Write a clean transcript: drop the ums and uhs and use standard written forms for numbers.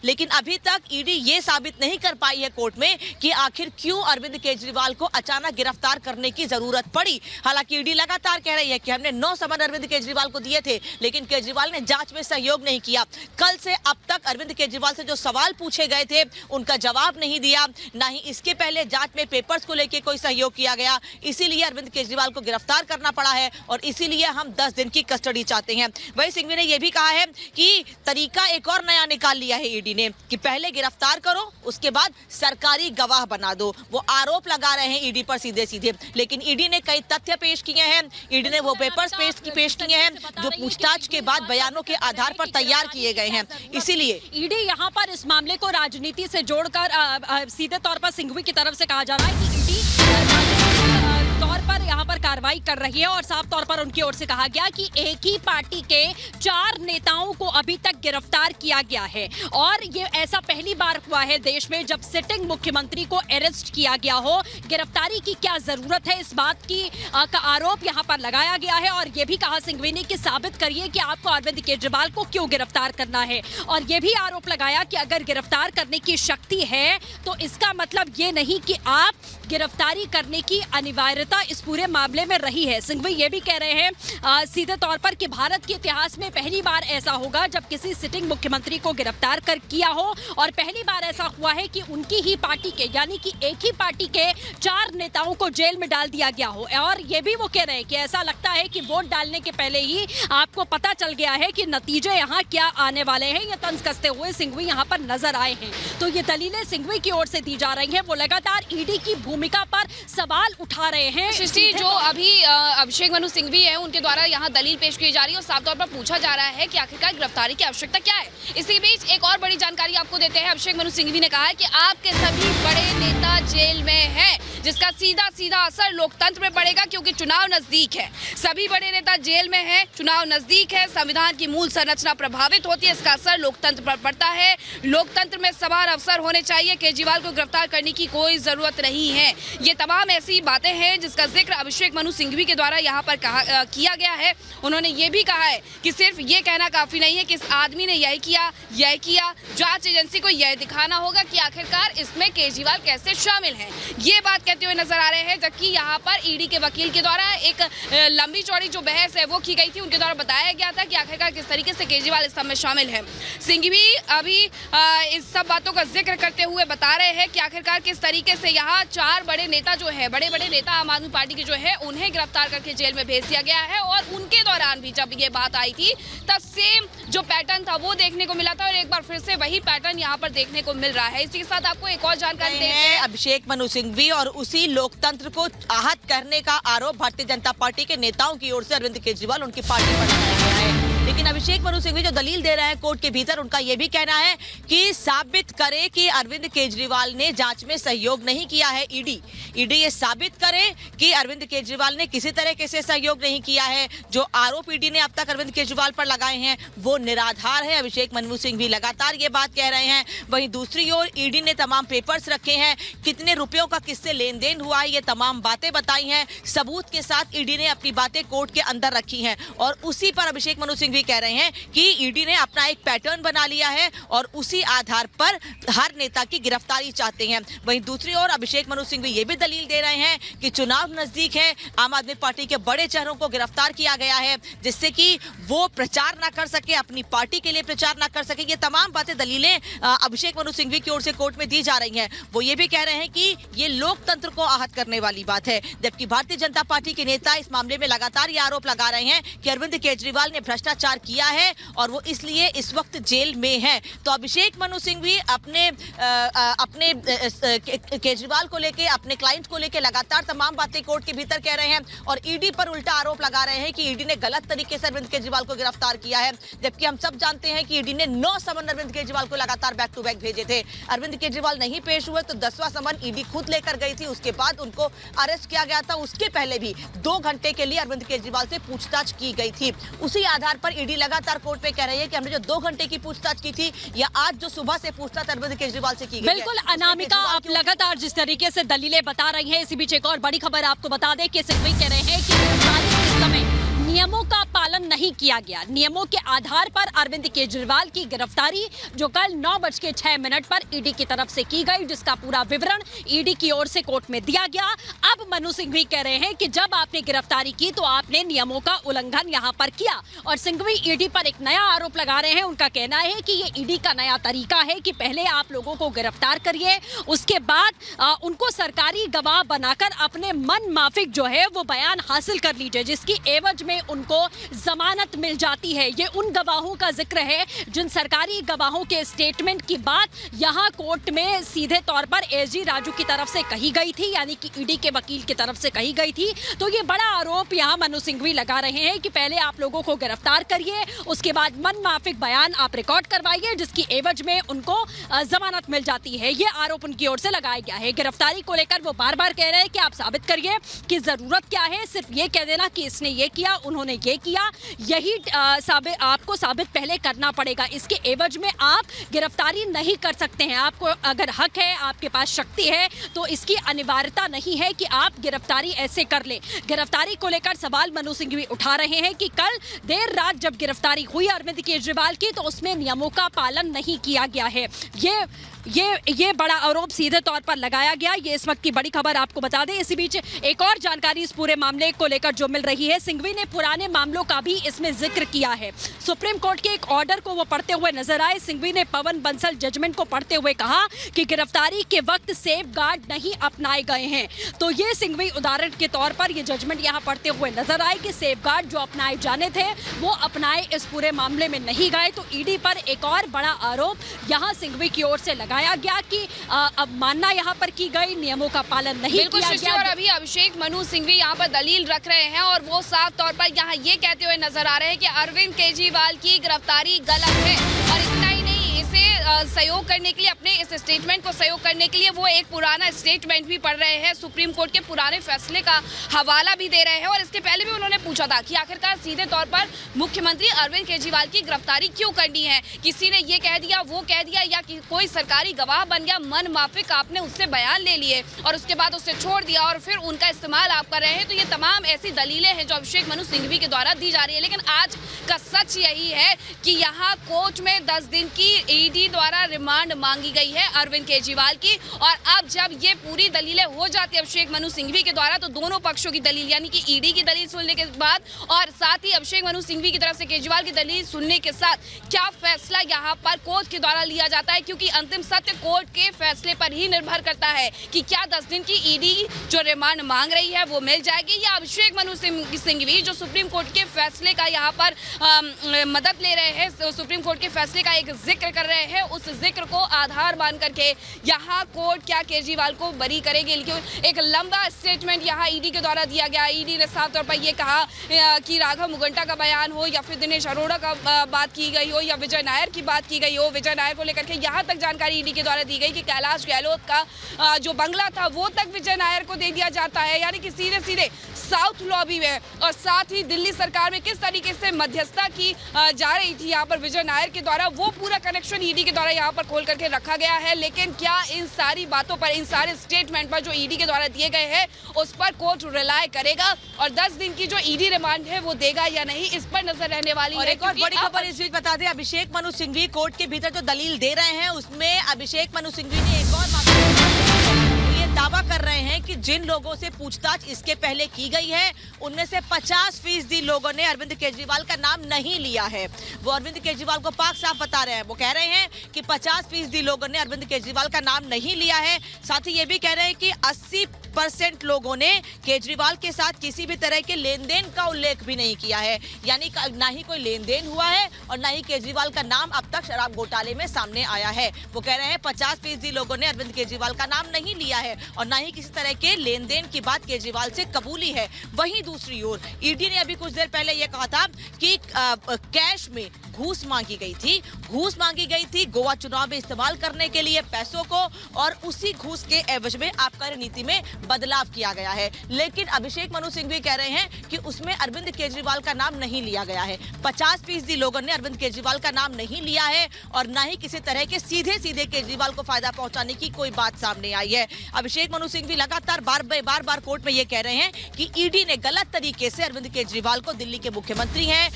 लेकिन अभी तक ईडी ये साबित नहीं कर पाई है कोर्ट में कि आखिर क्यों अरविंद केजरीवाल को अचानक गिरफ्तार करने की जरूरत पड़ी। हालांकि ईडी लगातार कह रही है कि हमने 9 समन अरविंद केजरीवाल को दिए थे, लेकिन केजरीवाल ने जांच में सहयोग नहीं किया। कल से अब तक अरविंद केजरीवाल से जो सवाल पूछे गए थे उनका जवाब नहीं दिया, ना ही इसके पहले जांच में पेपर्स को लेकर कोई सहयोग किया गया। इसीलिए अरविंद केजरीवाल को गिरफ्तार करना पड़ा है और इसीलिए हम 10 दिन की कस्टडी चाहते हैं। वहीं सिंघवी ने यह भी कहा है कि तरीका एक और नया निकाल लिया है ईडी ने कि पहले गिरफ्तार करो, उसके बाद सरकारी गवाह बना दो। वो आरोप लगा रहे हैं ईडी पर सीधे सीधे, लेकिन ईडी ने कई तथ्य पेश किए हैं। ईडी ने वो पेपर्स पेश किए हैं जो पूछताछ के बाद बयानों के आधार पर तैयार किए गए हैं। इसीलिए ईडी यहाँ पर इस मामले को राजनीति से जोड़कर सीधे तौर पर सिंघवी की तरफ से कहा जा रहा है कि ईडी तौर पर यहाँ पर कार्रवाई कर रही है और साफ तौर पर उनकी ओर से कहा गया कि एक ही पार्टी के 4 नेताओं को अभी तक गिरफ्तार किया गया है और ये ऐसा पहली बार हुआ है देश में जब सिटिंग मुख्यमंत्री को अरेस्ट किया गया हो। गिरफ्तारी की क्या जरूरत है, इस बात की का आरोप यहाँ पर लगाया गया है और ये भी कहा सिंघवी ने कि साबित करिए कि आपको अरविंद केजरीवाल को क्यों गिरफ्तार करना है। और ये भी आरोप लगाया कि अगर गिरफ्तार करने की शक्ति है तो इसका मतलब ये नहीं कि आप गिरफ्तारी करने की अनिवार्यता इस पूरे मामले में रही है। सिंघवी ये भी कह रहे हैं सीधे तौर पर कि भारत के इतिहास में पहली बार ऐसा होगा जब किसी सिटिंग मुख्यमंत्री को गिरफ्तार कर किया हो और पहली बार ऐसा हुआ है कि उनकी ही पार्टी के यानी कि एक ही पार्टी के 4 नेताओं को जेल में डाल दिया गया हो। और ये भी वो कह रहे हैं कि ऐसा लगता है कि वोट डालने के पहले ही आपको पता चल गया है कि नतीजे यहाँ क्या आने वाले हैं। ये तंज कसते हुए सिंघवी यहाँ पर नजर आए हैं। तो ये दलीलें सिंघवी की ओर से दी जा रही हैं। वो लगातार ईडी की भूमिका पर सवाल उठा रहे हैं। सृष्टि, जो अभी अभिषेक मनु सिंघवी है उनके द्वारा यहाँ दलील पेश की जा रही है और साफ तौर पर पूछा जा रहा है कि आखिरकार गिरफ्तारी की आवश्यकता क्या है। इसी बीच एक और बड़ी जानकारी आपको देते हैं। अभिषेक मनु सिंघवी ने कहा है कि आपके सभी बड़े नेता जेल में हैं, जिसका सीधा सीधा असर लोकतंत्र में पड़ेगा क्योंकि चुनाव नजदीक है। सभी बड़े नेता जेल में हैं, चुनाव नजदीक है, संविधान की मूल संरचना प्रभावित होती है, इसका असर लोकतंत्र पर पड़ता है। लोकतंत्र में समान अवसर होने चाहिए, केजरीवाल को गिरफ्तार करने की कोई जरूरत नहीं है। ये तमाम ऐसी बातें हैं जिसका जिक्र अभिषेक मनु सिंघवी के द्वारा यहाँ पर किया गया है। उन्होंने ये भी कहा है कि सिर्फ ये कहना काफी नहीं है कि इस आदमी ने यह किया। जांच एजेंसी को यह दिखाना होगा कि आखिरकार इसमें केजरीवाल कैसे शामिल हैं। ये बात कहते हुए नजर आ रहे हैं। जबकि यहाँ पर ईडी के वकील के द्वारा एक लंबी चौड़ी जो बहस है वो की गई थी। उनके द्वारा बताया गया था कि आखिरकार किस तरीके से केजरीवाल इस सब में शामिल है। सिंघवी अभी इस सब बातों का जिक्र करते हुए बता रहे हैं कि आखिरकार किस तरीके से यहाँ 4 बड़े नेता जो है, बड़े नेता आम आदमी पार्टी के जो है, उन्हें गिरफ्तार करके जेल में भेज दिया गया है। और उनके दौरान भी जब ये बात आई थी तब सेम जो पैटर्न था वो देखने को मिला था और एक बार फिर से वही पैटर्न यहाँ पर देखने को मिल रहा है। इसी के साथ आपको एक और जानकारी देते हैं। अभिषेक मनु सिंघवी और उसी लोकतंत्र को आहत करने का आरोप भारतीय जनता पार्टी के नेताओं की ओर से अरविंद केजरीवाल उनकी पार्टी पर लगाया गया है। लेकिन अभिषेक मनु सिंघवी जो दलील दे रहे हैं कोर्ट के भीतर, उनका यह भी कहना है कि साबित करे कि अरविंद केजरीवाल ने जांच में सहयोग नहीं किया है। ईडी ये साबित करे कि अरविंद केजरीवाल ने किसी तरीके से सहयोग नहीं किया है। जो आरोप ईडी ने अब तक अरविंद केजरीवाल पर लगाए हैं वो निराधार है। अभिषेक मनु सिंघवी लगातार ये बात कह रहे हैं। वहीं दूसरी ओर ईडी ने तमाम पेपर्स रखे हैं, कितने रुपयों का किससे लेन देन हुआ है, ये तमाम बातें बताई हैं। सबूत के साथ ईडी ने अपनी बातें कोर्ट के अंदर रखी हैं और उसी पर अभिषेक मनु सिंघवी कह रहे हैं कि ईडी ने अपना एक पैटर्न बना लिया है और उसी आधार पर हर नेता की गिरफ्तारी चाहते हैं। वहीं दूसरी ओर अभिषेक मनु सिंघवी ये भी दलील दे रहे हैं कि चुनाव नजदीक है, आम आदमी पार्टी के बड़े चेहरों को गिरफ्तार किया गया है जिससे कि वो प्रचार ना कर सके, अपनी पार्टी के लिए प्रचार ना कर सके। ये तमाम बातें दलीलें अभिषेक मनु सिंघवी की ओर से कोर्ट में दी जा रही हैं। वो ये भी कह रहे हैं कि ये लोकतंत्र को आहत करने वाली बात है। जबकि भारतीय जनता पार्टी के नेता इस मामले में लगातार ये आरोप लगा रहे हैं कि अरविंद केजरीवाल ने भ्रष्टाचार किया है और वो इसलिए इस वक्त जेल में है। तो अभिषेक मनु सिंघवी अपने केजरीवाल को लेके, अपने क्लाइंट को लेके लगातार तमाम बातें कोर्ट के भीतर कह रहे हैं और ईडी पर उल्टा आरोप लगा रहे हैं कि ईडी ने गलत तरीके से अरविंद केजरीवाल को गिरफ्तार किया है। जबकि हम सब जानते हैं कि ईडी ने 9 समन अरविंद केजरीवाल को लगातार बैक टू बैक भेजे थे। अरविंद केजरीवाल नहीं पेश हुए तो 10वां समन ईडी खुद लेकर गई थी। उसके बाद उनको अरेस्ट किया गया था। उसके पहले भी 2 घंटे के लिए अरविंद केजरीवाल से पूछताछ की गई थी। उसी आधार पर ईडी लगातार कोर्ट में कह रही है कि हमने जो 2 घंटे की पूछताछ की थी या आज जो सुबह से पूछताछ अरविंद केजरीवाल से की गई है। बिल्कुल अनामिका, आप लगातार जिस तरीके से दलीलें बता रही हैं, इसी बीच एक और बड़ी खबर आपको बता दें कि सिंघवी कह रहे हैं कि नियमों का पालन नहीं किया गया। नियमों के आधार पर अरविंद केजरीवाल की गिरफ्तारी जो कल 9:06 पर ईडी की तरफ से की गई, जिसका पूरा विवरण ईडी की ओर से कोर्ट में दिया गया। अब मनु सिंघवी कह रहे हैं कि जब आपने गिरफ्तारी की तो आपने नियमों का उल्लंघन यहां पर किया। और सिंघवी ईडी पर एक नया आरोप लगा रहे हैं। उनका कहना है कि ये ईडी का नया तरीका है कि पहले आप लोगों को गिरफ्तार करिए, उसके बाद उनको सरकारी गवाह बनाकर अपने मन माफिक जो है वो बयान हासिल कर लीजिए, जिसकी एवज में उनको जमानत मिल जाती है। ये उन गवाहों का जिक्र है जिन सरकारी गवाहों के स्टेटमेंट की बात यहां कोर्ट में सीधे तौर पर एसजी राजू की तरफ से कही गई थी, यानी कि ईडी के वकील की तरफ से कही गई थी। तो ये बड़ा आरोप यहां मनु सिंघवी लगा रहे हैं कि पहले आप लोगों को गिरफ्तार करिए, उसके बाद मन माफिक बयान आप रिकॉर्ड करवाइए, जिसकी एवज में उनको जमानत मिल जाती है। ये आरोप उनकी ओर से लगाया गया है। गिरफ्तारी को लेकर वो बार बार कह रहे हैं कि आप साबित करिए कि जरूरत क्या है, सिर्फ ये कह देना कि इसने ये किया, उन्होंने ये किया, यही आपको साबित पहले करना पड़ेगा। इसके एवज में आप गिरफ्तारी नहीं कर सकते हैं। आपको अगर हक है, आपके पास शक्ति है, तो इसकी अनिवार्यता नहीं है कि आप गिरफ्तारी ऐसे कर लें। गिरफ्तारी को लेकर सवाल मनु सिंघवी उठा रहे हैं कि कल देर रात जब गिरफ्तारी हुई अरविंद केजरीवाल की तो उसमें नियमों का पालन नहीं किया गया है। ये बड़ा आरोप सीधे तौर पर लगाया गया। ये इस वक्त की बड़ी खबर आपको बता दें। इसी बीच एक और जानकारी इस पूरे मामले को लेकर जो मिल रही है, सिंघवी ने पुराने मामलों का भी इसमें जिक्र किया है। सुप्रीम कोर्ट के एक ऑर्डर को वो पढ़ते हुए नजर आए। सिंघवी ने पवन बंसल जजमेंट को पढ़ते हुए कहा कि गिरफ्तारी के वक्त सेफ गार्ड नहीं अपनाए गए हैं। तो ये सिंघवी उदाहरण के तौर पर ये जजमेंट यहाँ पढ़ते हुए नजर आए कि सेफ गार्ड जो अपनाए जाने थे वो अपनाए इस पूरे मामले में नहीं गए। तो ईडी पर एक और बड़ा आरोप यहाँ सिंघवी की ओर से लगाया गया कि अब मानना यहाँ पर की गई, नियमों का पालन नहीं किया गया। और अभी अभिषेक मनु सिंघवी यहाँ पर दलील रख रहे हैं और वो साफ तौर पर यहाँ ये कहते हुए नजर आ रहे हैं कि अरविंद केजरीवाल की गिरफ्तारी गलत है। और इतना ही नहीं, इसे सहयोग करने के लिए, अपने इस स्टेटमेंट को सहयोग करने के लिए वो एक पुराना स्टेटमेंट भी पढ़ रहे हैं, सुप्रीम कोर्ट के पुराने फैसले का हवाला भी दे रहे हैं। और इसके पहले भी उन्होंने पूछा था कि आखिरकार सीधे तौर पर मुख्यमंत्री अरविंद केजरीवाल की गिरफ्तारी क्यों करनी है। किसी ने ये कह दिया, वो कह दिया, या कोई सरकारी गवाह बन गया, मन माफिक आपने उससे बयान ले लिए और उसके बाद उससे छोड़ दिया और फिर उनका इस्तेमाल आप कर रहे हैं। तो ये तमाम ऐसी दलीलें हैं जो अभिषेक मनु सिंघवी के द्वारा दी जा रही है। लेकिन आज का सच यही है कि यहाँ कोर्ट में 10 दिन की ईडी द्वारा रिमांड मांगी गई है अरविंद केजरीवाल की। और अब जब ये पूरी दलीलें हो जाती है अभिषेक मनु सिंघवी के द्वारा, तो दोनों पक्षों की दलील, यानी कि ईडी की दलील सुनने के बाद और साथ ही अभिषेक मनु सिंघवी की तरफ से केजरीवाल की दलील सुनने के साथ क्या फैसला यहाँ पर कोर्ट के द्वारा लिया जाता है, क्योंकि अंतिम सत्य कोर्ट के फैसले पर ही निर्भर करता है कि क्या 10 दिन की ईडी जो रिमांड मांग रही है वो मिल जाएगी, या अभिषेक मनु सिंघवी जो सुप्रीम कोर्ट के फैसले का यहाँ पर मदद ले रहे हैं, सुप्रीम कोर्ट के फैसले का एक जिक्र कर रहे हैं, उस जिक्र को आधार मान करके यहाँ कोर्ट क्या केजरीवाल को बरी करेगी। एक लंबा स्टेटमेंट यहाँ ईडी के द्वारा दिया गया। ईडी ने साफ तौर पर यह कहा कि राघव मुगंटा का बयान हो या फिर दिनेश अरोड़ा का बात की गई हो या विजय नायर की बात की गई हो। विजय नायर को लेकर के यहाँ तक जानकारी ईडी के द्वारा दी गई कि कैलाश गहलोत का जो बंगला था वो तक विजय नायर को दे दिया जाता है, यानी कि सीधे सीधे साउथ लॉबी में। और साथ ही दिल्ली सरकार में किस तरीके से मध्यस्थता की जा रही थी यहाँ पर विजय नायर के द्वारा, वो पूरा कनेक्शन ईडी के द्वारा यहाँ पर खोल करके रखा गया है। लेकिन क्या इन सारी बातों पर, इन सारे स्टेटमेंट पर जो ईडी के द्वारा दिए गए हैं उस पर कोर्ट रिलाय करेगा और 10 दिन की जो ईडी रिमांड है वो देगा या नहीं, इस पर नजर रहने वाली है। एक और बड़ी खबर इस बीच बता दें, अभिषेक मनु सिंघवी कोर्ट के भीतर जो दलील दे रहे हैं उसमें अभिषेक मनु सिंघवी ने एक और दावा कर रहे हैं कि जिन लोगों से पूछताछ इसके पहले की गई है उनमें से 50% लोगों ने अरविंद केजरीवाल का नाम नहीं लिया है। वो अरविंद केजरीवाल को पाक साफ बता रहे हैं। वो कह रहे हैं कि 50% लोगों ने अरविंद केजरीवाल का नाम नहीं लिया है। साथ ही ये भी कह रहे हैं कि 80% लोगों ने केजरीवाल के साथ किसी भी तरह के लेन देन का उल्लेख भी नहीं किया है, यानी ना ही कोई लेन देन हुआ है और ना ही केजरीवाल का नाम अब तक शराब घोटाले में सामने आया है। वो कह रहे हैं 50% लोगों ने अरविंद केजरीवाल का नाम नहीं लिया है और ना ही किसी तरह के लेन देन की बात केजरीवाल से कबूली है। वहीं दूसरी ओर ईडी ने अभी कुछ देर पहले यह कहा था कि कैश में घूस मांगी गई थी गोवा चुनाव में इस्तेमाल करने के लिए पैसों को, और उसी घूस के एवज में आबकारी नीति में बदलाव किया गया है। लेकिन अभिषेक मनु सिंघवी कह रहे हैं कि उसमें अरविंद केजरीवाल का नाम नहीं लिया गया है। 50% लोगों ने अरविंद केजरीवाल का नाम नहीं लिया है और ना ही किसी तरह के सीधे केजरीवाल को फायदा पहुंचाने की कोई बात सामने आई है। अभिषेक अभिषेक मनु सिंघवी लगातार बार बार कोर्ट में ये कह रहे हैं कि ईडी ने गलत तरीके से अरविंद केजरीवाल को, दिल्ली के मुख्यमंत्री हैं,